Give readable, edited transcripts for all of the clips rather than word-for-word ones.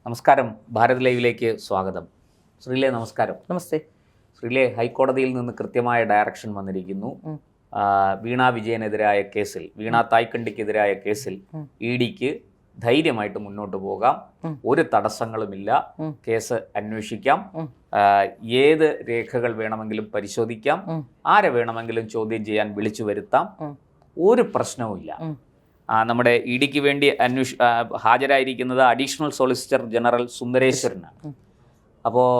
നമസ്കാരം, ഭാരത് ലൈവിലേക്ക് സ്വാഗതം. ശ്രീലേ നമസ്കാരം. നമസ്തേ. ശ്രീലേ, ഹൈക്കോടതിയിൽ നിന്ന് കൃത്യമായ ഡയറക്ഷൻ വന്നിരിക്കുന്നു. വീണ വിജയനെതിരായ കേസിൽ, വീണ തായ്ക്കണ്ടിക്കെതിരായ കേസിൽ ഇഡിക്ക് ധൈര്യമായിട്ട് മുന്നോട്ട് പോകാം, ഒരു തടസ്സങ്ങളുമില്ല, കേസ് അന്വേഷിക്കാം, ഏത് രേഖകൾ വേണമെങ്കിലും പരിശോധിക്കാം, ആരെ വേണമെങ്കിലും ചോദ്യം ചെയ്യാൻ വിളിച്ചു വരുത്താം, ഒരു പ്രശ്നവുമില്ല. നമ്മുടെ ഇഡിക്ക് വേണ്ടി ഹാജരായിരിക്കുന്നത് അഡീഷണൽ സോളിസിറ്റർ ജനറൽ സുന്ദരേശ്വരനാണ്. അപ്പോൾ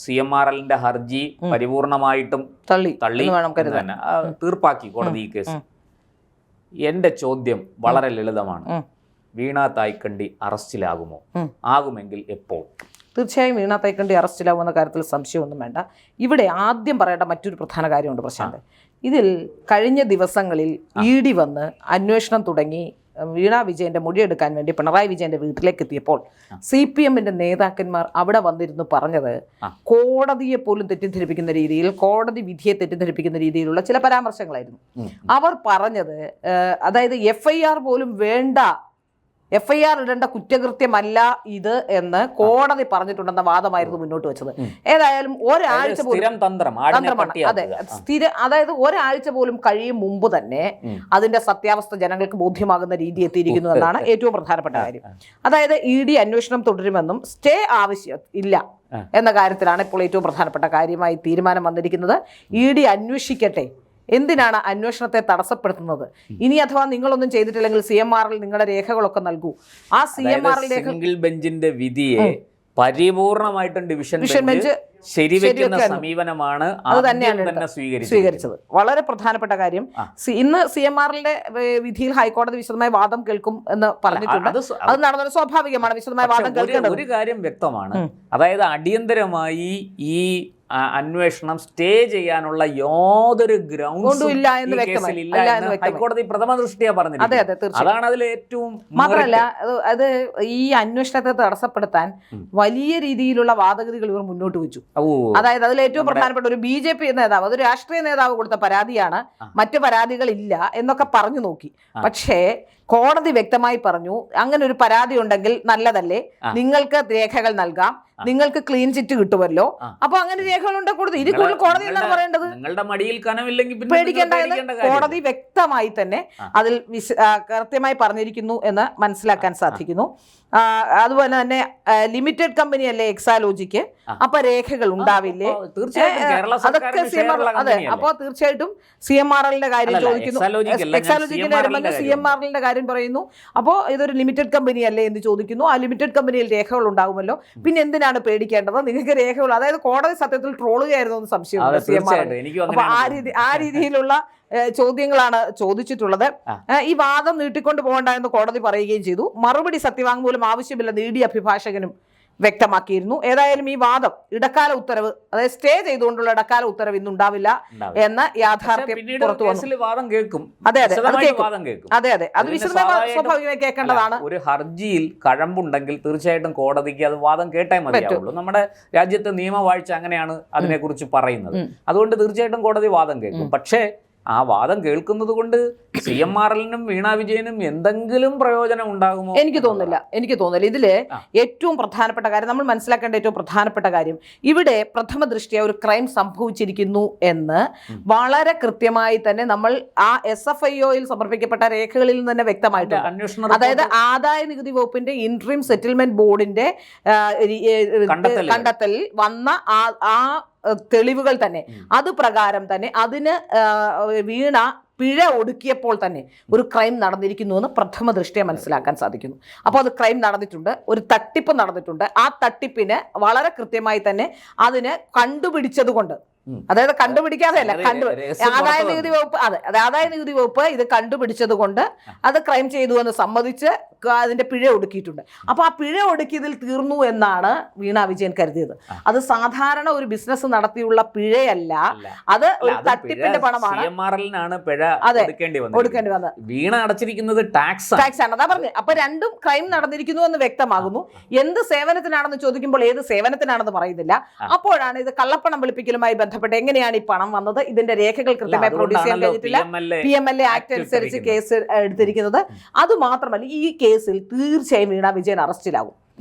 CMRLന്റെ ഹർജി പരിപൂർണമായിട്ടും തള്ളി തന്നെ തീർപ്പാക്കി കോടതി ഈ കേസ്. എൻ്റെ ചോദ്യം വളരെ ലളിതമാണ്. വീണ തായ്ക്കണ്ടി അറസ്റ്റിലാകുമോ? ആകുമെങ്കിൽ എപ്പോൾ? തീർച്ചയായും വീണ തായ്ക്കണ്ടി അറസ്റ്റിലാവുന്ന കാര്യത്തിൽ സംശയമൊന്നും വേണ്ട. ഇവിടെ ആദ്യം പറയേണ്ട മറ്റൊരു പ്രധാന കാര്യമുണ്ട് പ്രശാന്ത്. ഇതിൽ കഴിഞ്ഞ ദിവസങ്ങളിൽ ED വന്ന് അന്വേഷണം തുടങ്ങി വീണ വിജയന്റെ മൊഴിയെടുക്കാൻ വേണ്ടി പിണറായി വിജയന്റെ വീട്ടിലേക്ക് എത്തിയപ്പോൾ CPMന്റെ നേതാക്കന്മാർ അവിടെ വന്നിരുന്നു പറഞ്ഞത് കോടതിയെ പോലും തെറ്റിദ്ധരിപ്പിക്കുന്ന രീതിയിൽ, കോടതി വിധിയെ തെറ്റിദ്ധരിപ്പിക്കുന്ന രീതിയിലുള്ള ചില പരാമർശങ്ങളായിരുന്നു. അവർ പറഞ്ഞത്, അതായത് FIR പോലും വേണ്ട, FIR ഇടേണ്ട കുറ്റകൃത്യമല്ല ഇത് എന്ന് കോടതി പറഞ്ഞിട്ടുണ്ടെന്ന വാദമായിരുന്നു മുന്നോട്ട് വെച്ചത്. ഏതായാലും ഒരാഴ്ച പോലും തന്ത്രമാണ്. അതെ, അതായത് ഒരാഴ്ച പോലും കഴിയും മുമ്പ് തന്നെ അതിന്റെ സത്യാവസ്ഥ ജനങ്ങൾക്ക് ബോധ്യമാകുന്ന രീതി എത്തിയിരിക്കുന്നു എന്നാണ് ഏറ്റവും പ്രധാനപ്പെട്ട കാര്യം. അതായത് ED അന്വേഷണം തുടരുമെന്നും സ്റ്റേ ആവശ്യം ഇല്ല എന്ന കാര്യത്തിലാണ് ഇപ്പോൾ ഏറ്റവും പ്രധാനപ്പെട്ട കാര്യമായി തീരുമാനം വന്നിരിക്കുന്നത്. ED അന്വേഷിക്കട്ടെ, എന്തിനാണ് അന്വേഷണത്തെ തടസ്സപ്പെടുത്തുന്നത്? ഇനി അഥവാ നിങ്ങളൊന്നും ചെയ്തിട്ടില്ലെങ്കിൽ CMRL നിങ്ങളുടെ രേഖകളൊക്കെ നൽകൂ. ആ CMRL സിംഗിൾ ബെഞ്ചിന്റെ വിധിയെ പരിപൂർണമായിട്ടും ഡിവിഷൻ ബെഞ്ച് ശരിവെക്കുന്ന സമീപനമാണ് അത് തന്നെയാണ് സ്വീകരിച്ചത്. വളരെ പ്രധാനപ്പെട്ട കാര്യം. ഇന്ന് CMRLന്റെ വിധിയിൽ ഹൈക്കോടതി വിശദമായ വാദം കേൾക്കും എന്ന് പറഞ്ഞിട്ടുണ്ട്. അത് നടന്നത് സ്വാഭാവികമാണ്. വിശദമായ വാദം കേൾക്കേണ്ടത്. ഒരു കാര്യം വ്യക്തമാണ്, അതായത് അടിയന്തരമായി ഈ അന്വേഷണം സ്റ്റേ ചെയ്യാനുള്ള യാതൊരു ഗ്രൗണ്ടും ഇല്ല എന്ന് ഹൈക്കോടതി പ്രഥമ ദൃഷ്ടിയാ പറഞ്ഞത്. അതാണ് അതിൽ ഏറ്റവും. മാത്രമല്ല, അത് ഈ അന്വേഷണത്തെ തടസ്സപ്പെടുത്താൻ വലിയ രീതിയിലുള്ള വാദഗതികൾ ഇവർ മുന്നോട്ട് വെച്ചു. അതായത് അതിൽ ഏറ്റവും പ്രധാനപ്പെട്ട ഒരു BJP നേതാവ്, അതൊരു രാഷ്ട്രീയ നേതാവ് കൊടുത്ത പരാതിയാണ്, മറ്റു പരാതികൾ ഇല്ല എന്നൊക്കെ പറഞ്ഞു നോക്കി. പക്ഷേ കോടതി വ്യക്തമായി പറഞ്ഞു, അങ്ങനെ ഒരു പരാതി ഉണ്ടെങ്കിൽ നല്ലതല്ലേ, നിങ്ങൾക്ക് രേഖകൾ നൽകാം, നിങ്ങൾക്ക് ക്ലീൻ ചിറ്റ് കിട്ടുമല്ലോ, അപ്പൊ അങ്ങനെ രേഖകൾ ഉണ്ടെ കൊടുത്തു. ഇനി കൂടുതൽ കോടതി എന്താണ് പറയേണ്ടത്? പേടിക്കേണ്ട എന്ന് കോടതി വ്യക്തമായി തന്നെ അതിൽ കൃത്യമായി പറഞ്ഞിരിക്കുന്നു എന്ന് മനസ്സിലാക്കാൻ സാധിക്കുന്നു. അതുപോലെ തന്നെ ലിമിറ്റഡ് കമ്പനി അല്ലേ എക്സാലോജിക്ക്, അപ്പൊ രേഖകൾ ഉണ്ടാവില്ലേ? അതൊക്കെ അതെ. അപ്പൊ തീർച്ചയായിട്ടും CMRLന്റെ കാര്യം ചോദിക്കുന്നു. എക്സാലോജിക്കിന്റെ വരുമ്പോൾ CMRLന്റെ കാര്യം പറയുന്നു. അപ്പോൾ ഇതൊരു ലിമിറ്റഡ് കമ്പനി അല്ലേ എന്ന് ചോദിക്കുന്നു. ആ ലിമിറ്റഡ് കമ്പനിയിൽ രേഖകൾ ഉണ്ടാകുമല്ലോ, പിന്നെ എന്തിനാണ് പേടിക്കേണ്ടത്? നിങ്ങൾക്ക് രേഖകൾ, അതായത് കോടതി സത്യത്തിൽ ട്രോളുകയായിരുന്നു എന്ന് സംശയമുണ്ട് CMRL. അപ്പൊ ആ രീതിയിലുള്ള ചോദ്യങ്ങളാണ് ചോദിച്ചിട്ടുള്ളത്. ഈ വാദം നീട്ടിക്കൊണ്ട് പോകണ്ട എന്ന് കോടതി പറയുകയും ചെയ്തു. മറുപടി സത്യവാങ്മൂലം ആവശ്യമില്ലെന്ന് ED അഭിഭാഷകനും വ്യക്തമാക്കിയിരുന്നു. ഏതായാലും ഈ വാദം ഇടക്കാല ഉത്തരവ്, അതായത് സ്റ്റേ ചെയ്തുകൊണ്ടുള്ള ഇടക്കാല ഉത്തരവ് ഇന്നുണ്ടാവില്ല എന്ന യാഥാർത്ഥ്യം പുറത്തു വന്നു. അതെ അതെ അതെ അതെ അത് വിശദമായി സ്വാഭാവികമായി കേൾക്കേണ്ടതാണ്. ഒരു ഹർജിയിൽ കഴമ്പുണ്ടെങ്കിൽ തീർച്ചയായിട്ടും കോടതിക്ക് അത് വാദം കേട്ടേ മതിയാവുള്ളൂ. നമ്മുടെ രാജ്യത്തെ നിയമവാഴ്ച അങ്ങനെയാണ് അതിനെക്കുറിച്ച് പറയുന്നത്. അതുകൊണ്ട് തീർച്ചയായിട്ടും കോടതി വാദം കേൾക്കും. പക്ഷേ ആ വാദം കേൾക്കുന്നത് കൊണ്ട് CMRLനും വീണ വിജയനും എന്തെങ്കിലും പ്രയോജനം ഉണ്ടാകുമോ? എനിക്ക് തോന്നുന്നില്ല. ഇതില് ഏറ്റവും പ്രധാനപ്പെട്ട കാര്യം, നമ്മൾ മനസ്സിലാക്കേണ്ട ഏറ്റവും പ്രധാനപ്പെട്ട കാര്യം, ഇവിടെ പ്രഥമ ദൃഷ്ടിയ ഒരു ക്രൈം സംഭവിച്ചിരിക്കുന്നു എന്ന് വളരെ കൃത്യമായി തന്നെ നമ്മൾ ആ SFIOയിൽ സമർപ്പിക്കപ്പെട്ട രേഖകളിൽ നിന്ന് തന്നെ വ്യക്തമായിട്ടുണ്ട്. അതായത് ആദായ നികുതി വകുപ്പിന്റെ ഇൻട്രീം സെറ്റിൽമെന്റ് ബോർഡിന്റെ കണ്ടെത്തലിൽ വന്ന ആ തെളിവുകൾ തന്നെ, അത് പ്രകാരം തന്നെ അതിന് വീണ പിഴ ഒടുക്കിയപ്പോൾ തന്നെ ഒരു ക്രൈം നടന്നിരിക്കുന്നു എന്ന് പ്രഥമ ദൃഷ്ടിയ മനസ്സിലാക്കാൻ സാധിക്കുന്നു. അപ്പോൾ അത് ക്രൈം നടന്നിട്ടുണ്ട്, ഒരു തട്ടിപ്പ് നടന്നിട്ടുണ്ട്. ആ തട്ടിപ്പിന് വളരെ കൃത്യമായി തന്നെ അതിന് കണ്ടുപിടിച്ചത് കൊണ്ട്, അതായത് കണ്ടുപിടിക്കാതെ അല്ല, ആദായ നികുതി വകുപ്പ്, അതെ ആദായ നികുതി വകുപ്പ് ഇത് കണ്ടുപിടിച്ചത് കൊണ്ട് അത് ക്രൈം ചെയ്തു എന്ന് സമ്മതിച്ച് അതിന്റെ പിഴ ഒടുക്കിയിട്ടുണ്ട്. അപ്പൊ ആ പിഴ ഒടുക്കിയതിൽ തീർന്നു എന്നാണ് വീണ വിജയൻ കരുതിയത്. അത് സാധാരണ ഒരു ബിസിനസ് നടത്തിയുള്ള പിഴയല്ല, അത് ഒരു തട്ടിപ്പിന്റെ പണമാണ്. ഒടുക്കേണ്ടി വന്നത് വീണ അടച്ചിരിക്കുന്നത് ടാക്സ് ആണ്. അതാ പറഞ്ഞത്. അപ്പൊ രണ്ടും ക്രൈം നടന്നിരിക്കുന്നു എന്ന് വ്യക്തമാകുന്നു. എന്ത് സേവനത്തിനാണെന്ന് ചോദിക്കുമ്പോൾ ഏത് സേവനത്തിനാണെന്ന് പറയുന്നില്ല. അപ്പോഴാണ് ഇത് കള്ളപ്പണം വെളുപ്പിക്കലുമായി ബന്ധപ്പെട്ട് എങ്ങനെയാണ് ഈ പണം വന്നത്, ഇതിന്റെ രേഖകൾ കൃത്യമായി പ്രൊഡ്യൂസ് ചെയ്യാൻ കഴിഞ്ഞിട്ടില്ല. PMLA ആക്ട് അനുസരിച്ച് കേസ് എടുത്തിരിക്കുന്നത്. അത് മാത്രമല്ല, ഈ കേസിൽ തീർച്ചയായും വീണ വിജയൻ അറസ്റ്റിലാകും.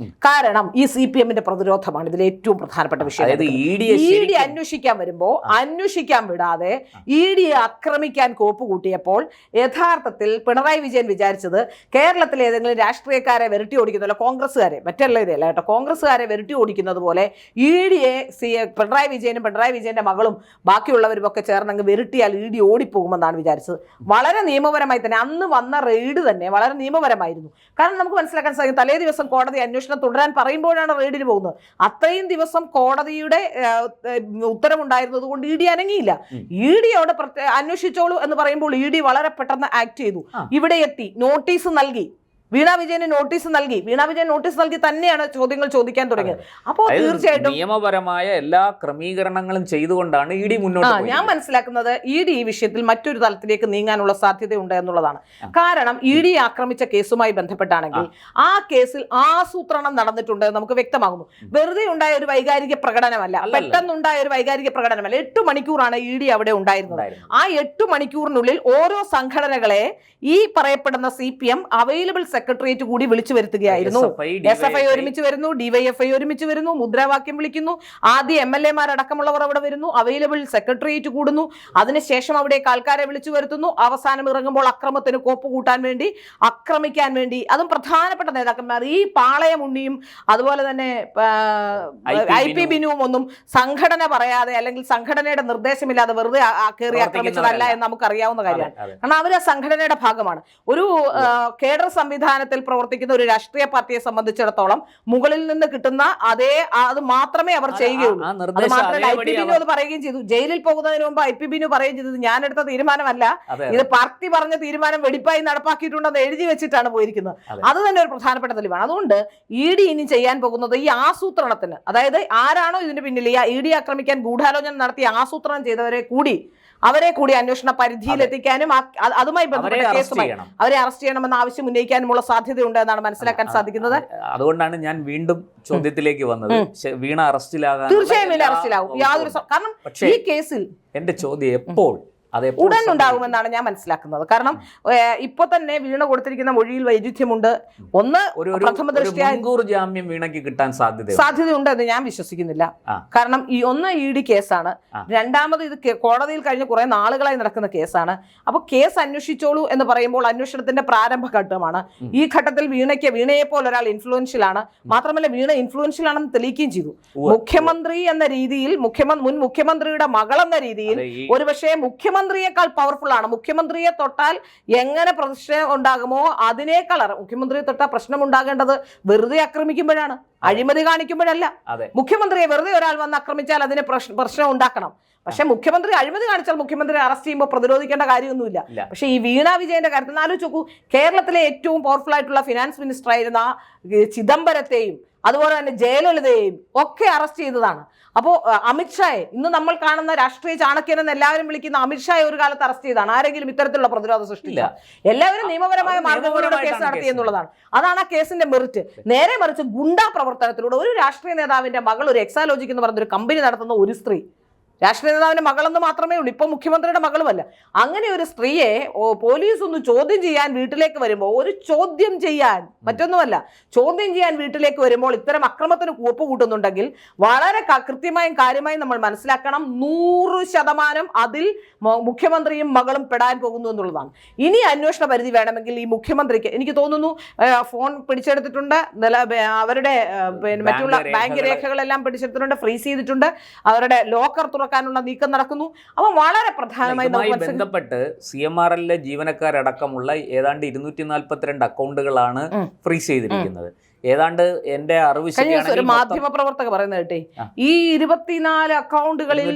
കാരണം ഈ CPM-ന്റെ പ്രതിരോധമാണ് ഇതിൽ ഏറ്റവും പ്രധാനപ്പെട്ട വിഷയം. ED അന്വേഷിക്കാൻ വരുമ്പോൾ അന്വേഷിക്കാൻ വിടാതെ ED ആക്രമിക്കാൻ കോപ്പ് കൂട്ടിയപ്പോൾ യഥാർത്ഥത്തിൽ പിണറായി വിജയൻ വിചാരിച്ചത് കേരളത്തിലെ ഏതെങ്കിലും രാഷ്ട്രീയക്കാരെ വെരട്ടി ഓടിക്കുന്നല്ലോ, കോൺഗ്രസ്സുകാരെ, മറ്റുള്ള ഇതല്ല കേട്ടോ, കോൺഗ്രസ്സുകാരെ വെരട്ടി ഓടിക്കുന്നത് പോലെ ED പിണറായി വിജയനും പിണറായി വിജയന്റെ മകളും ബാക്കിയുള്ളവരും ഒക്കെ ചേർന്നങ്ങ് വെരട്ടിയാൽ ED ഓടിപ്പോകുമെന്നാണ് വിചാരിച്ചത്. വളരെ നിയമപരമായി തന്നെ അന്ന് വന്ന റെയ്ഡ് തന്നെ വളരെ നിയമപരമായിരുന്നു. കാരണം നമുക്ക് മനസ്സിലാക്കാൻ സാധിക്കും, തലേ ദിവസം കോടതി അന്വേഷണം തുടരാൻ പറയുമ്പോഴാണ് റെയ്ഡിന് പോകുന്നത്. അത്രയും ദിവസം കോടതിയുടെ ഉത്തരവുണ്ടായിരുന്നത് കൊണ്ട് ED അനങ്ങിയില്ല. ED അവിടെ അന്വേഷിച്ചോളൂ എന്ന് പറയുമ്പോൾ ED വളരെ പെട്ടെന്ന് ആക്ട് ചെയ്തു, ഇവിടെ എത്തി, നോട്ടീസ് നൽകി, വീണ വിജയന് നോട്ടീസ് നൽകി. വീണ വിജയൻ നോട്ടീസ് നൽകി തന്നെയാണ് ചോദ്യങ്ങൾ ചോദിക്കാൻ തുടങ്ങിയത്. അപ്പോൾ തീർച്ചയായിട്ടും നിയമപരമായ എല്ലാ ക്രമീകരണങ്ങളും ചെയ്തുകൊണ്ടാണ് ED മുന്നോട്ട് പോയത്. ഞാൻ മനസ്സിലാക്കുന്നത് ED ഈ വിഷയത്തിൽ മറ്റൊരു തലത്തിലേക്ക് നീങ്ങാനുള്ള സാധ്യതയുണ്ട് എന്നുള്ളതാണ്. കാരണം ED ആക്രമിച്ച കേസുമായി ബന്ധപ്പെട്ടാണെങ്കിൽ ആ കേസിൽ ആസൂത്രണം നടന്നിട്ടുണ്ട് നമുക്ക് വ്യക്തമാകുന്നു. വെറുതെ ഉണ്ടായ ഒരു വൈകാരിക പ്രകടനമല്ല, പെട്ടെന്നുണ്ടായ ഒരു വൈകാരിക പ്രകടനമല്ല. 8 മണിക്കൂറാണ് ED അവിടെ ഉണ്ടായിരുന്നത്. ആ 8 മണിക്കൂറിനുള്ളിൽ ഓരോ സംഘടനകളെ ഈ പറയപ്പെടുന്ന CPM അവൈലബിൾ സെക്രട്ടേറിയറ്റ് കൂടി വിളിച്ചു വരുത്തുകയായിരുന്നു. SFI ഒരുമിച്ച് വരുന്നു, DYFI ഒരുമിച്ച് വരുന്നു, മുദ്രാവാക്യം വിളിക്കുന്നു, ആദ്യ MLA-മാരടക്കമുള്ളവർ അവിടെ വരുന്നു, അവൈലബിൾ സെക്രട്ടേറിയറ്റ് കൂടുന്നു, അതിനുശേഷം അവിടേക്ക് ആൾക്കാരെ വിളിച്ചു വരുത്തുന്നു. അവസാനം ഇറങ്ങുമ്പോൾ അക്രമത്തിന് കോപ്പ് കൂട്ടാൻ വേണ്ടി, ആക്രമിക്കാൻ വേണ്ടി, അതും പ്രധാനപ്പെട്ട നേതാക്കന്മാർ ഈ പാളയം ഉണ്ണിയും അതുപോലെ തന്നെ IP ബിനുവും ഒന്നും സംഘടന പറയാതെ അല്ലെങ്കിൽ സംഘടനയുടെ നിർദ്ദേശമില്ലാതെ വെറുതെ കയറി ആക്രമിച്ചതല്ല എന്ന് നമുക്കറിയാവുന്ന കാര്യമാണ്. കാരണം അവർ ആ സംഘടനയുടെ ഭാഗമാണ്. ഒരു കേഡർ സംവിധാനത്തിൽ പ്രവർത്തിക്കുന്ന ഒരു രാഷ്ട്രീയ പാർട്ടിയെ സംബന്ധിച്ചിടത്തോളം മുകളിൽ നിന്ന് കിട്ടുന്ന അത് മാത്രമേ അവർ ചെയ്യുകയുള്ളൂ. അത് മാത്രമല്ല IP ബിനു അത് പറയുകയും ചെയ്തു. ജയിലിൽ പോകുന്നതിന് മുമ്പ് IP ബിനു പറയുകയും ചെയ്തത് ഞാൻ എടുത്ത തീരുമാനമല്ല, ഇത് പാർട്ടി പറഞ്ഞ തീരുമാനം വെടിപ്പായി നടപ്പാക്കിയിട്ടുണ്ടെന്ന് എഴുതി വെച്ചിട്ടാണ് പോയിരിക്കുന്നത്. അത് തന്നെ ഒരു പ്രധാനപ്പെട്ട തെളിവാണ്. അതുകൊണ്ട് ED ഇനി ചെയ്യാൻ പോകുന്നത് ഈ ആസൂത്രണത്തിന്, അതായത് ആരാണോ ഇതിന് പിന്നിൽ ഈ ED ആക്രമിക്കാൻ ഗൂഢാലോചന നടത്തി ആസൂത്രണം ചെയ്തവരെ കൂടി അന്വേഷണ പരിധിയിലെത്തിക്കാനും അതുമായി ബന്ധപ്പെട്ട കേസുമായി അവരെ അറസ്റ്റ് ചെയ്യണമെന്ന ആവശ്യം ഉന്നയിക്കാനുമുള്ള സാധ്യതയുണ്ട് എന്നാണ് മനസ്സിലാക്കാൻ സാധിക്കുന്നത്. അതുകൊണ്ടാണ് ഞാൻ വീണ്ടും ചോദ്യത്തിലേക്ക് വന്നത്. വീണ അറസ്റ്റിലാകാൻ തീർച്ചയായും വീണ അറസ്റ്റിലാകും, യാതൊരു കാരണം ഈ കേസിൽ എന്റെ ചോദ്യം എപ്പോൾ ഉടൻ ഉണ്ടാകുമെന്നാണ് ഞാൻ മനസ്സിലാക്കുന്നത്. കാരണം ഇപ്പൊ തന്നെ വീണ കൊടുത്തിരിക്കുന്ന മൊഴിയിൽ വൈരുദ്ധ്യമുണ്ട്. ഒന്ന് പ്രഥമ ദൃഷ്ട്യാ ജാമ്യം വീണയ്ക്ക് കിട്ടാൻ സാധ്യതയുണ്ട് എന്ന് ഞാൻ വിശ്വസിക്കുന്നില്ല. കാരണം ഒന്ന് ED കേസാണ്, രണ്ടാമത് ഇത് കോടതിയിൽ കഴിഞ്ഞ കുറെ നാളുകളായി നടക്കുന്ന കേസാണ്. അപ്പൊ കേസ് അന്വേഷിച്ചോളൂ എന്ന് പറയുമ്പോൾ അന്വേഷണത്തിന്റെ പ്രാരംഭ ഘട്ടമാണ്. ഈ ഘട്ടത്തിൽ വീണയെ പോലെ ഒരാൾ ഇൻഫ്ലുവൻഷ്യൽ ആണ്. മാത്രമല്ല വീണ ഇൻഫ്ലുവൻഷ്യൽ ആണെന്ന് തെളിയിക്കുകയും ചെയ്തു. മുഖ്യമന്ത്രി എന്ന രീതിയിൽ, മുൻ മുഖ്യമന്ത്രിയുടെ മകൾ എന്ന രീതിയിൽ ഒരുപക്ഷെ മുഖ്യമന്ത്രിയേക്കാൾ പവർഫുൾ ആണ്. മുഖ്യമന്ത്രിയെ തൊട്ടാൽ എങ്ങനെ പ്രശ്നം ഉണ്ടാകുമോ അതിനേക്കാൾ മുഖ്യമന്ത്രിയെ തൊട്ടാൽ പ്രശ്നം ഉണ്ടാകേണ്ടത് വെറുതെ ആക്രമിക്കുമ്പോഴാണ്, അഴിമതി കാണിക്കുമ്പോഴല്ല. മുഖ്യമന്ത്രിയെ വെറുതെ ഒരാൾ വന്ന് ആക്രമിച്ചാൽ അതിന് പ്രശ്നം ഉണ്ടാക്കണം. പക്ഷെ മുഖ്യമന്ത്രി അഴിമതി കാണിച്ചാൽ മുഖ്യമന്ത്രി അറസ്റ്റ് ചെയ്യുമ്പോൾ പ്രതിരോധിക്കേണ്ട കാര്യമൊന്നുമില്ല. പക്ഷെ ഈ വീണ വിജയന്റെ കാര്യത്തിൽ ആലോചിച്ച് നോക്കൂ, കേരളത്തിലെ ഏറ്റവും പവർഫുൾ ആയിട്ടുള്ള ഫിനാൻസ് മിനിസ്റ്റർ ആയിരുന്ന ചിദംബരത്തെയും അതുപോലെ തന്നെ ജയലളിതയെയും ഒക്കെ അറസ്റ്റ് ചെയ്തതാണ്. അപ്പോൾ അമിത്ഷായെ, ഇന്ന് നമ്മൾ കാണുന്ന രാഷ്ട്രീയ ചാണക്യൻ എന്ന് എല്ലാവരും വിളിക്കുന്ന അമിത്ഷായെ ഒരു കാലത്ത് അറസ്റ്റ് ചെയ്താണ്. ആരെങ്കിലും ഇത്തരത്തിലുള്ള പ്രതിരോധം സൃഷ്ടില്ല. എല്ലാവരും നിയമപരമായ മാർഗങ്ങളിലൂടെ കേസ് നടത്തി എന്നുള്ളതാണ്. അതാണ് ആ കേസിന്റെ മെറിറ്റ്. നേരെ മറിച്ച് ഗുണ്ടാ പ്രവർത്തനത്തിലൂടെ ഒരു രാഷ്ട്രീയ നേതാവിന്റെ മകൾ ഒരു എക്സാലോജിക് എന്ന് പറഞ്ഞൊരു കമ്പനി നടത്തുന്ന ഒരു സ്ത്രീ, രാഷ്ട്രീയ നേതാവിന്റെ മകളെന്ന് മാത്രമേ ഉള്ളൂ, ഇപ്പൊ മുഖ്യമന്ത്രിയുടെ മകളുമല്ല, അങ്ങനെ ഒരു സ്ത്രീയെ പോലീസ് ഒന്ന് ചോദ്യം ചെയ്യാൻ വീട്ടിലേക്ക് വരുമ്പോൾ, മറ്റൊന്നുമല്ല ചോദ്യം ചെയ്യാൻ വീട്ടിലേക്ക് വരുമ്പോൾ ഇത്തരം അക്രമത്തിന് കൂപ്പ് കൂട്ടുന്നുണ്ടെങ്കിൽ വളരെ കൃത്യമായും കാര്യമായും നമ്മൾ മനസ്സിലാക്കണം, 100% അതിൽ മുഖ്യമന്ത്രിയും മകളും പെടാൻ പോകുന്നു എന്നുള്ളതാണ്. ഇനി അന്വേഷണ പരിധി വേണമെങ്കിൽ ഈ മുഖ്യമന്ത്രിക്ക്, എനിക്ക് തോന്നുന്നു ഫോൺ പിടിച്ചെടുത്തിട്ടുണ്ട്, അവരുടെ മറ്റുള്ള ബാങ്ക് രേഖകളെല്ലാം പിടിച്ചെടുത്തിട്ടുണ്ട്, ഫ്രീസ് ചെയ്തിട്ടുണ്ട്, അവരുടെ ലോക്കർ ക്കാനുള്ള നീക്കം നടക്കുന്നു. അപ്പൊ വളരെ പ്രധാനമായി ബന്ധപ്പെട്ട് CMRL ജീവനക്കാരടക്കമുള്ള ഏതാണ്ട് 242 അക്കൗണ്ടുകളാണ് ഫ്രീസ് ചെയ്തിരിക്കുന്നത്. ഏതാണ്ട് എന്റെ അറിവ് ഒരു മാധ്യമ പ്രവർത്തക പറയുന്നത് കേട്ടെ, ഈ 24 അക്കൗണ്ടുകളിൽ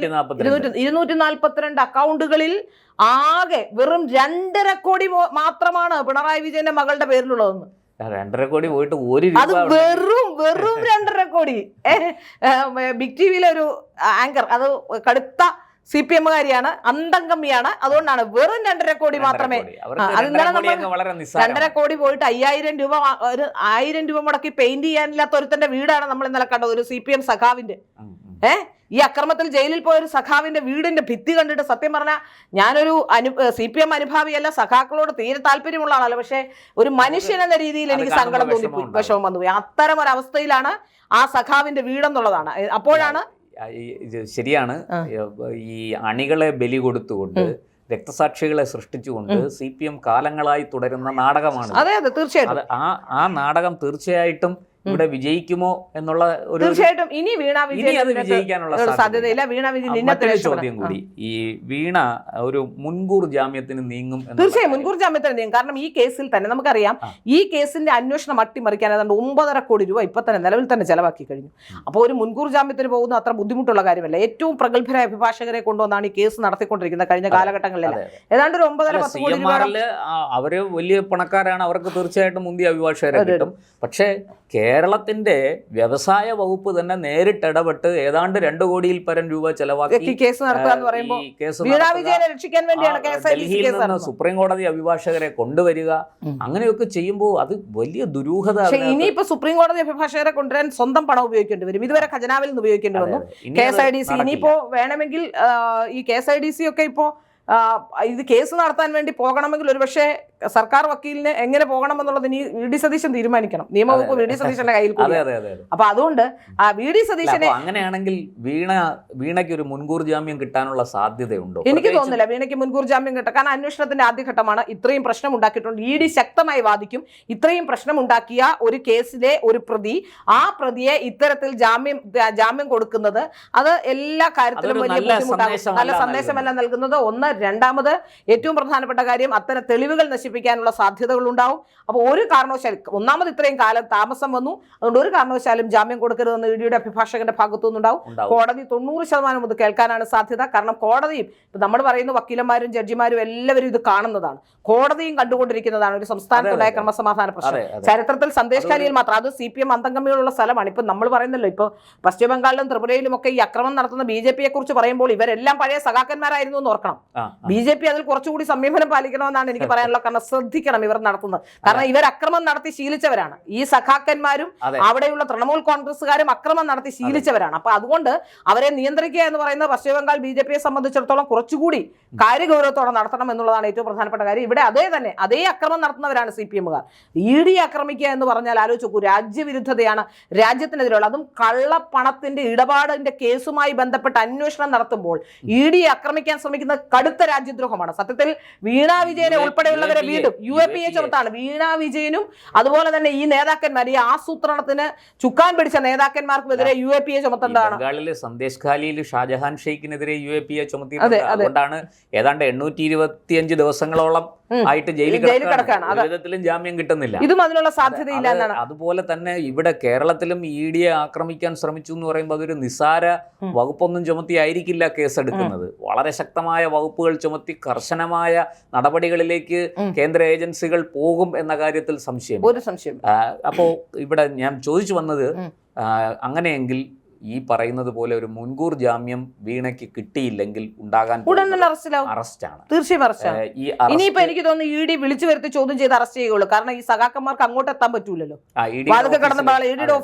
242 അക്കൗണ്ടുകളിൽ ആകെ വെറും 2.5 കോടി മാത്രമാണ് പിണറായി വിജയന്റെ മകളുടെ പേരിലുള്ളതെന്ന്. 2.5 കോടി പോയിട്ട് അത് വെറും 2.5 കോടി. ബിഗ് ടിവിയിലെ ഒരു ആങ്കർ, അത് കടുത്ത CPM-കാരിയാണ്, അന്തംഗമ്മിയാണ്. അതുകൊണ്ടാണ് വെറും 2.5 കോടി മാത്രമേ. അതിന്നാണ് നമ്മൾ 2.5 കോടി പോയിട്ട് 5000 രൂപ മുടക്കി പെയിന്റ് ചെയ്യാനില്ലാത്ത ഒരുത്തന്റെ വീടാണ് നമ്മൾ ഇന്നലെ കണ്ടത്, ഒരു CPM സഖാവിന്റെ. ഈ അക്രമത്തിൽ ജയിലിൽ പോയ ഒരു സഖാവിന്റെ വീടിന്റെ ഭിത്തി കണ്ടിട്ട് സത്യം പറഞ്ഞാൽ ഞാനൊരു CPM അനുഭാവിയല്ല, സഖാക്കളോട് തീരെ താല്പര്യമുള്ള ആളല്ല, പക്ഷെ ഒരു മനുഷ്യൻ എന്ന രീതിയിൽ എനിക്ക് സങ്കടം തോന്നിപ്പോയി, വിഷമം വന്നുപോയി. അത്തരം ഒരു അവസ്ഥയിലാണ് ആ സഖാവിന്റെ വീടെന്നുള്ളതാണ്. അപ്പോഴാണ് ശരിയാണ്, ഈ അണികളെ ബലി കൊടുത്തുകൊണ്ട് രക്തസാക്ഷികളെ സൃഷ്ടിച്ചുകൊണ്ട് CPM കാലങ്ങളായി തുടരുന്ന നാടകമാണ്. അതെ അതെ തീർച്ചയായിട്ടും. ആ നാടകം തീർച്ചയായിട്ടും ഇവിടെ വിജയിക്കുമോ എന്നുള്ള ഒരു തീർച്ചയായിട്ടും ഇനി വീണ അത് വിജയിക്കാനുള്ള സാധ്യതയില്ല. വീണ വിജയൻ ചോദ്യം കൂടി, ഈ വീണ ഒരു മുൻകൂർ ജാമ്യത്തിന് നീങ്ങും? തീർച്ചയായും മുൻകൂർ ജാമ്യത്തിന് നീങ്ങും. കാരണം ഈ കേസിൽ തന്നെ നമുക്കറിയാം, ഈ കേസിന്റെ അന്വേഷണം അട്ടിമറിക്കാൻ ഏതാണ്ട് 9.5 കോടി രൂപ ഇപ്പൊ തന്നെ നിലവിൽ തന്നെ ചെലവാക്കി കഴിഞ്ഞു. അപ്പോൾ ഒരു മുൻകൂർ ജാമ്യത്തിന് പോകുന്ന അത്ര ബുദ്ധിമുട്ടുള്ള കാര്യമല്ല. ഏറ്റവും പ്രഗത്ഭരായ അഭിഭാഷകരെ കൊണ്ടുവന്നാണ് ഈ കേസ് നടത്തിക്കൊണ്ടിരിക്കുന്നത് കഴിഞ്ഞ കാലഘട്ടങ്ങളിലെല്ലാം. ഏതാണ്ട് ഒരു 9.5-10 കോടി രൂപ. അവര് വലിയ പണക്കാരാണ്, അവർക്ക് തീർച്ചയായിട്ടും മുന്തിയ അഭിഭാഷകരെ കിട്ടും. പക്ഷേ കേരളത്തിന്റെ വ്യവസായ വകുപ്പ് തന്നെ നേരിട്ട് ഇടപെട്ട് ഏതാണ്ട് 2 കോടിയിൽ പരം രൂപ ചെലവാക്കി കേസ് നടത്താന്ന് പറയുമ്പോൾ വീണ വിജയനെ രക്ഷിക്കാൻ വേണ്ടിയാണ് ഡൽഹിയിൽ നിന്ന് സുപ്രീം കോടതി അഭിഭാഷകരെ കൊണ്ടുവരിക, അങ്ങനെയൊക്കെ ചെയ്യുമ്പോൾ അത് വലിയ ദുരൂഹത. ഇനിയിപ്പോ സുപ്രീം കോടതി അഭിഭാഷകരെ കൊണ്ടുവരാൻ സ്വന്തം പണം ഉപയോഗിക്കേണ്ടി വരും. ഇതുവരെ ഖജനാവിൽ നിന്ന് ഉപയോഗിക്കേണ്ടി വന്നു. KSIDC ഇനിയിപ്പോ വേണമെങ്കിൽ ഈ KSIDC ഒക്കെ ഇപ്പോ ഇത് കേസ് നടത്താൻ വേണ്ടി പോകണമെങ്കിൽ ഒരുപക്ഷെ സർക്കാർ വക്കീലിന് എങ്ങനെ പോകണമെന്നുള്ളത് ഇനി VD സതീശൻ തീരുമാനിക്കണം. നിയമവകുപ്പ് VD സതീശന്റെ കയ്യിൽ. അപ്പൊ അതുകൊണ്ട് VD സതീശനെ അങ്ങനെയാണെങ്കിൽ വീണയ്ക്ക് ഒരു മുൻകൂർ ജാമ്യം കിട്ടാനുള്ള സാധ്യതയുണ്ടോ? എനിക്ക് തോന്നുന്നില്ല വീണയ്ക്ക് മുൻകൂർ ജാമ്യം കിട്ടാൻ. കാരണം അന്വേഷണത്തിന്റെ ആദ്യഘട്ടമാണ്, ഇത്രയും പ്രശ്നം ഉണ്ടാക്കിയിട്ടുണ്ട്. ED ശക്തമായി വാദിക്കും. ഇത്രയും പ്രശ്നം ഉണ്ടാക്കിയ ഒരു കേസിലെ ഒരു പ്രതി, ആ പ്രതിയെ ഇത്തരത്തിൽ ജാമ്യം കൊടുക്കുന്നത് അത് എല്ലാ കാര്യത്തിലും വലിയ ബുദ്ധിമുട്ടാണ്, നല്ല സന്ദേശമല്ല നൽകുന്നത്. ഒന്ന്. രണ്ടാമത് ഏറ്റവും പ്രധാനപ്പെട്ട കാര്യം, അത്തരം തെളിവുകൾ നശിപ്പിക്കാനുള്ള സാധ്യതകൾ ഉണ്ടാവും. അപ്പോൾ ഒരു കാരണവശാലും, ഒന്നാമത് ഇത്രയും കാലം താമസം വന്നു, അതുകൊണ്ട് ഒരു കാരണവശാലും ജാമ്യം കൊടുക്കരുതെന്ന് EDയുടെ അഭിഭാഷകന്റെ ഭാഗത്തുനിന്നുണ്ടാവും. കോടതി 90% ഇത് കേൾക്കാനാണ് സാധ്യത. കാരണം കോടതിയും നമ്മൾ പറയുന്ന വക്കീലന്മാരും ജഡ്ജിമാരും എല്ലാവരും ഇത് കാണുന്നതാണ്, കോടതിയും കണ്ടുകൊണ്ടിരിക്കുന്നതാണ്. ഒരു സംസ്ഥാനത്തുണ്ടായ ക്രമസമാധാന പ്രശ്നം ചരിത്രത്തിൽ സന്ദേശകാരിയിൽ മാത്രം, അത് CPM അന്തംഗമികളുള്ള സ്ഥലമാണ്. ഇപ്പൊ നമ്മൾ പറയുന്നല്ലോ, ഇപ്പൊ പശ്ചിമ ബംഗാളിലും ത്രിപുരയിലും ഒക്കെ ഈ അക്രമം നടത്തുന്ന BJPയെ കുറിച്ച് പറയുമ്പോൾ ഇവരെല്ലാം പഴയ സഖാക്കന്മാരായിരുന്നു എന്ന് ഓർക്കണം. BJP അതിൽ കുറച്ചുകൂടി സംയമനം പാലിക്കണമെന്നാണ് എനിക്ക് പറയാനുള്ളത്. കാരണം ശ്രദ്ധിക്കണം ഇവർ നടത്തുന്നത്. കാരണം ഇവർ അക്രമം നടത്തി ശീലിച്ചവരാണ്. ഈ സഖാക്കന്മാരും അവിടെയുള്ള തൃണമൂൽ കോൺഗ്രസ്സുകാരും അക്രമം നടത്തി ശീലിച്ചവരാണ്. അപ്പൊ അതുകൊണ്ട് അവരെ നിയന്ത്രിക്കുക എന്ന് പറയുന്നത് പശ്ചിമ ബംഗാൾ BJPയെ സംബന്ധിച്ചിടത്തോളം കുറച്ചുകൂടി കാര്യഗൗരവത്തോടെ നടത്തണം എന്നുള്ളതാണ് ഏറ്റവും പ്രധാനപ്പെട്ട കാര്യം. ഇവിടെ അതേ അക്രമം നടത്തുന്നവരാണ് CPMകാർ. ED ആക്രമിക്കുക എന്ന് പറഞ്ഞാൽ ആലോചിച്ച് നോക്കൂ, രാജ്യവിരുദ്ധതയാണ്, രാജ്യത്തിനെതിരെയുള്ള, അതും കള്ളപ്പണത്തിന്റെ ഇടപാടിന്റെ കേസുമായി ബന്ധപ്പെട്ട് അന്വേഷണം നടത്തുമ്പോൾ ED ആക്രമിക്കാൻ ശ്രമിക്കുന്നത് കടുത്ത രാജ്യദ്രോഹമാണ്. സത്യത്തിൽ വീണ വിജയനെ ഉൾപ്പെടെയുള്ളവരെ വീണ്ടും UAPA ചുമത്താണ്. വീണ വിജയനും അതുപോലെ തന്നെ ഈ നേതാക്കന്മാർ, ഈ ആസൂത്രണത്തിന് ചുക്കാൻ പിടിച്ച നേതാക്കന്മാർക്കുമെതിരെ UAPA ചുമത്തേണ്ടതാണ്. ബംഗാളിലെ സന്ദേശ് ഖാലിയിൽ ഷാജഹാൻ ഷെയ്ഖിനെതിരെ UAPA ചുമത്തിയിട്ടുണ്ട്. അതുകൊണ്ടാണ് ഏതാണ്ട് 825 ദിവസങ്ങളോളം ആയിട്ട് ജയിലിൽ കിടക്കാണ്, ജാമ്യം കിട്ടുന്നില്ല. ഇതും അതിനുള്ള സാധ്യതയില്ല എന്നാണ്. അതുപോലെ തന്നെ ഇവിടെ കേരളത്തിലും EDയെ ആക്രമിക്കാൻ ശ്രമിച്ചു എന്ന് പറയുമ്പോൾ അതൊരു നിസ്സാര വകുപ്പൊന്നും ചുമത്തിയായിരിക്കില്ല കേസെടുക്കുന്നത്. വളരെ ശക്തമായ വകുപ്പുകൾ ചുമത്തി കർശനമായ നടപടികളിലേക്ക് കേന്ദ്ര ഏജൻസികൾ പോകും എന്ന കാര്യത്തിൽ ഒരു സംശയം. അപ്പോ ഇവിടെ ഞാൻ ചോദിച്ചു വന്നത്, അങ്ങനെയെങ്കിൽ ഈ പറയുന്നത് പോലെ ഒരു മുൻകൂർ ജാമ്യം വീണയ്ക്ക് കിട്ടിയില്ലെങ്കിൽ ഉണ്ടാകാൻ അറസ്റ്റാണ്. തീർച്ചയായും അറസ്റ്റാണ്. ഇനിയിപ്പോ എനിക്ക് തോന്നുന്നു ED വിളിച്ചു വരുത്തി ചോദ്യം ചെയ്ത് അറസ്റ്റ് ചെയ്യുള്ളൂ. കാരണം ഈ സഖാക്കന്മാർക്ക് അങ്ങോട്ട് എത്താൻ പറ്റൂലല്ലോ. EDയുടെ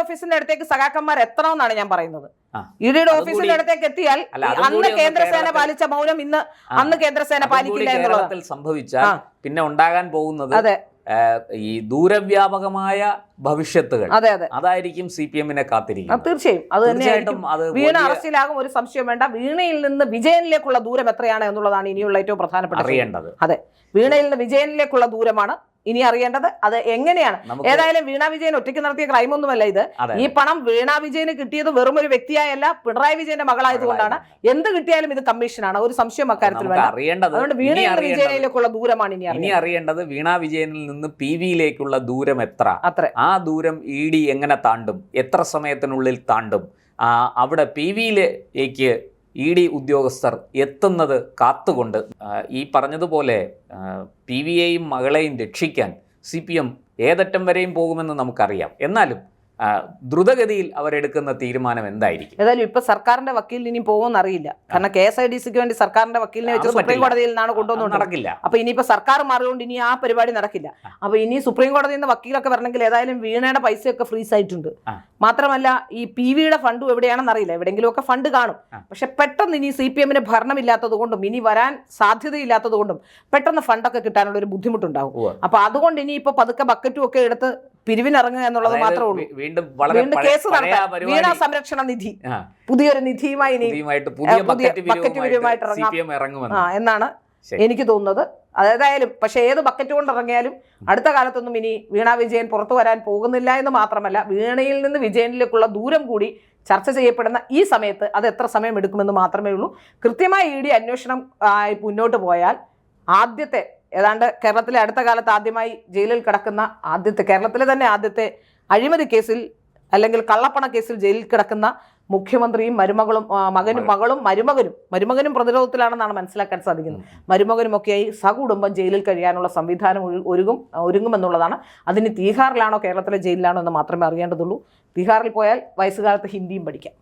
ഓഫീസിന്റെ അടുത്തേക്ക് സഖാക്കന്മാർ എത്തണമെന്നാണ് ഞാൻ പറയുന്നത്. EDയുടെ ഓഫീസിന്റെ അടുത്തേക്ക് എത്തിയാൽ അന്ന് കേന്ദ്രസേന പാലിച്ച മൗനം അന്ന് കേന്ദ്രസേന പാലിക്കില്ല എന്നുള്ളത് സംഭവിച്ചാൽ പിന്നെ ഉണ്ടാകാൻ പോകുന്നത് ഈ ദൂരവ്യാപകമായ ഭവിഷ്യത്തുകൾ അതായിരിക്കും CPMനെ കാത്തിരിക്കുന്നത്. തീർച്ചയായും അത് തന്നെയായിരിക്കും. വീണ അറസ്റ്റിലാകും, ഒരു സംശയം വേണ്ട. വീണയിൽ നിന്ന് വിജയനിലേക്കുള്ള ദൂരം എത്രയാണ് എന്നുള്ളതാണ് ഇനിയുള്ള ഏറ്റവും പ്രധാനപ്പെട്ട അറിയേണ്ടത്. അതെ, വീണയിൽ നിന്ന് വിജയനിലേക്കുള്ള ദൂരമാണ് ഇനി അറിയേണ്ടത്. അത് എങ്ങനെയാണ്? ഏതായാലും വീണ വിജയൻ ഒറ്റയ്ക്ക് നടത്തിയ ക്രൈമൊന്നുമല്ല ഇത്. ഈ പണം വീണ വിജയന് കിട്ടിയത് വെറും ഒരു വ്യക്തിയായല്ല, പിണറായി വിജയന്റെ മകളായതുകൊണ്ടാണ്. എന്ത് കിട്ടിയാലും ഇത് കമ്മീഷനാണ്, ഒരു സംശയം അക്കാര്യത്തിൽ വേണ്ട. അതുകൊണ്ട് വീണയിൽ നിന്ന് വിജയനിലേക്കുള്ള ദൂരമാണ് ഇനി അറിയേണ്ടത്. വീണ വിജയനിൽ നിന്ന് PVയിലേക്കുള്ള ദൂരം എത്ര, ആ ദൂരം ED എങ്ങനെ താണ്ടും, എത്ര സമയത്തിനുള്ളിൽ താണ്ടും, അവിടെ PVയിലേക്ക് ED ഉദ്യോഗസ്ഥർ എത്തുന്നത് കാത്തുകൊണ്ട് ഈ പറഞ്ഞതുപോലെ PVയെയും മകളെയും രക്ഷിക്കാൻ CPM ഏതറ്റം വരെയും പോകുമെന്ന് നമുക്കറിയാം. എന്നാലും ദ്രുതഗതിയിൽ അവരെടുക്കുന്ന തീരുമാനം എന്തായിരിക്കും? ഏതായാലും ഇപ്പൊ സർക്കാരിന്റെ വക്കീലിന് ഇനി പോകുമെന്ന് അറിയില്ല. കാരണം KSIDCക്ക് വേണ്ടി സർക്കാരിന്റെ വക്കീലിനെ വെച്ച് സുപ്രീം കോടതിയിൽ നിന്നാണ് കൊണ്ടുവന്നത്. നടക്കില്ല. അപ്പൊ ഇനിയിപ്പോ സർക്കാർ മാറിയോണ്ട് ഇനി ആ പരിപാടി നടക്കില്ല. അപ്പൊ ഇനി സുപ്രീം കോടതിയിൽ നിന്ന് വക്കീലൊക്കെ വരണമെങ്കിൽ ഏതായാലും വീണയുടെ പൈസയൊക്കെ ഫ്രീസ് ആയിട്ടുണ്ട്. മാത്രമല്ല ഈ PV-യുടെ ഫണ്ടും എവിടെയാണെന്ന് അറിയില്ല, എവിടെയെങ്കിലുമൊക്കെ ഫണ്ട് കാണും. പക്ഷെ പെട്ടെന്ന് ഇനി CPM-ന് ഭരണമില്ലാത്തത് കൊണ്ടും ഇനി വരാൻ സാധ്യതയില്ലാത്തത് കൊണ്ടും പെട്ടെന്ന് ഫണ്ടൊക്കെ കിട്ടാനുള്ള ഒരു ബുദ്ധിമുട്ടുണ്ടാവും. അപ്പൊ അതുകൊണ്ട് ഇനി ഇപ്പൊ പതുക്കെ ബക്കറ്റും ഒക്കെ എടുത്ത് പിരിവിനിറങ്ങുക എന്നുള്ളത് മാത്രമേ ഉള്ളൂ. വീണ്ടും കേസ് നടത്താൻ വീണാ സംരക്ഷണ നിധി പുതിയൊരു നിധിയുമായി ഇനി ബക്കറ്റ് പിരിവുമായിട്ട് ഇറങ്ങാം എന്നാണ് എനിക്ക് തോന്നുന്നത്. അതേതായാലും പക്ഷെ ഏത് ബക്കറ്റ് കൊണ്ട് ഇറങ്ങിയാലും അടുത്ത കാലത്തൊന്നും ഇനി വീണ വിജയൻ പുറത്തു വരാൻ പോകുന്നില്ല എന്ന് മാത്രമല്ല, വീണയിൽ നിന്ന് വിജയനിലേക്കുള്ള ദൂരം കൂടി ചർച്ച ചെയ്യപ്പെടുന്ന ഈ സമയത്ത് അത് എത്ര സമയം എടുക്കുമെന്ന് മാത്രമേ ഉള്ളൂ. കൃത്യമായി ED അന്വേഷണം മുന്നോട്ട് പോയാൽ ആദ്യത്തെ ഏതാണ്ട് കേരളത്തിലെ അടുത്ത കാലത്ത് ആദ്യമായി ജയിലിൽ കിടക്കുന്ന കേരളത്തിലെ തന്നെ ആദ്യത്തെ അഴിമതി കേസിൽ അല്ലെങ്കിൽ കള്ളപ്പണ കേസിൽ ജയിലിൽ കിടക്കുന്ന മുഖ്യമന്ത്രിയും മരുമകനും പ്രതിരോധത്തിലാണെന്നാണ് മനസ്സിലാക്കാൻ സാധിക്കുന്നത്. മരുമകനുമൊക്കെയായി സകുടുംബം ജയിലിൽ കഴിയാനുള്ള സംവിധാനം ഒരുങ്ങുമെന്നുള്ളതാണ്. അതിന് തീഹാറിലാണോ കേരളത്തിലെ ജയിലിലാണോ എന്ന് മാത്രമേ അറിയേണ്ടതുള്ളൂ. തീഹാറിൽ പോയാൽ വയസ്സുകാലത്ത് ഹിന്ദിയും പഠിക്കാം.